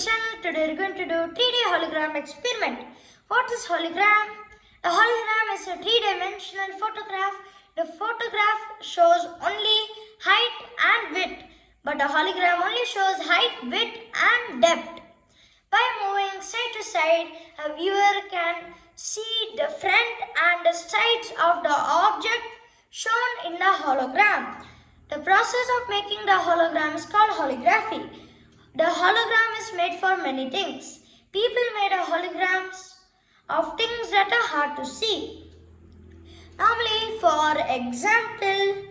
channel. Today we're going to do 3D hologram experiment. What is hologram? A hologram is a three-dimensional photograph. The photograph shows only height and width, but a hologram only shows height, width and depth. By moving side to side, a viewer can see the front and the sides of the object shown in the hologram. The process of making the hologram is called holography. The hologram is made for many things. People made a holograms of things that are hard to see. Normally, for example,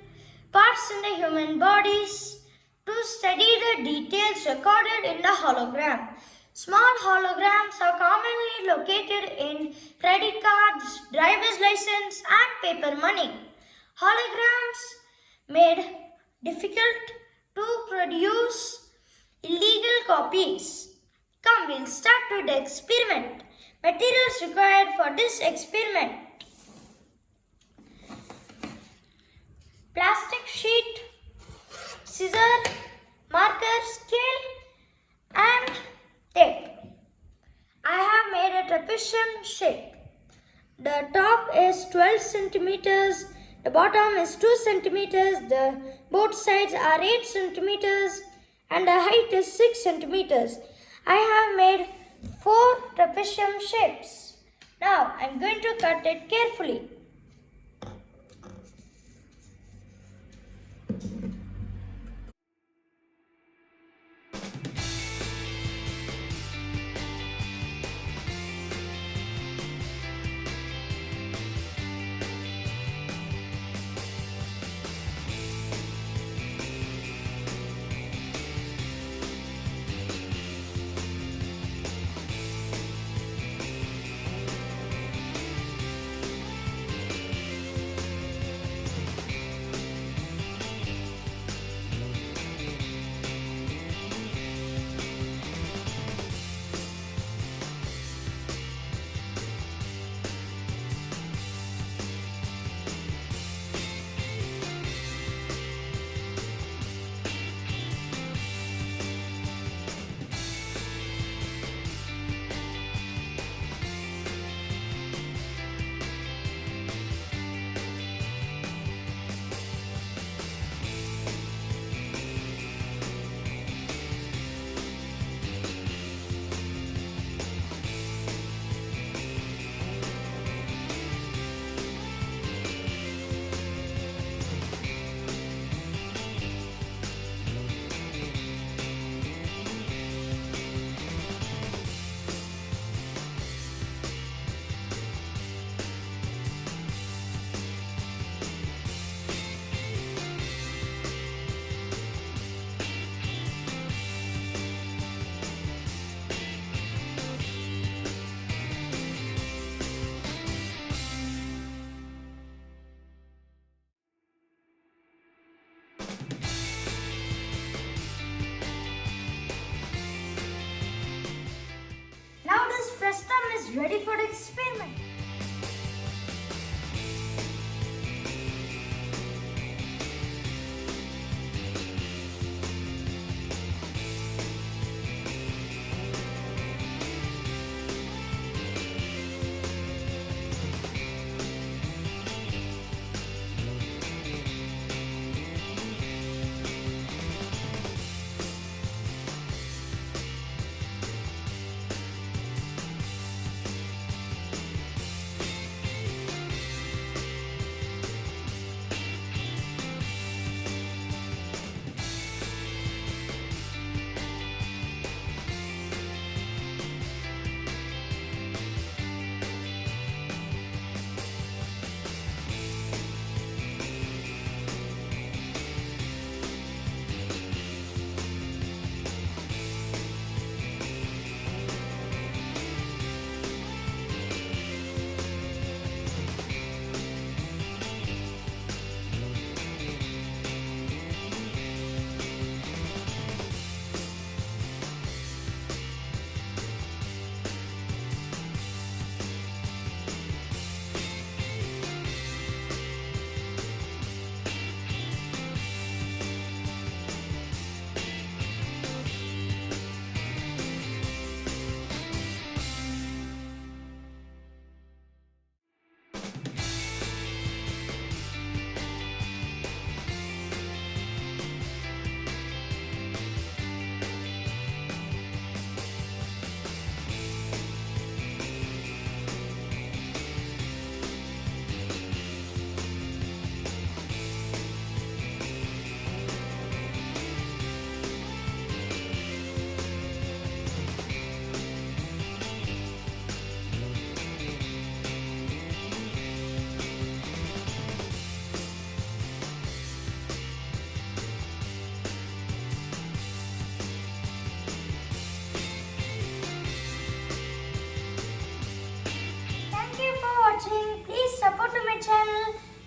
parts in the human bodies to study the details recorded in the hologram. Small holograms are commonly located in credit cards, driver's license and paper money. Holograms made difficult to produce illegal copies. Come, we'll start with the experiment. Materials required for this experiment: plastic sheet, scissor, marker, scale and tape. I have made a trapezium shape. The top is 12 centimeters, the bottom is 2 centimeters, both sides are 8 centimeters and the height is 6 centimeters. I have made 4 trapezium shapes. Now I am going to cut it carefully. Now this frustum is ready for the experiment.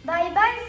Bye bye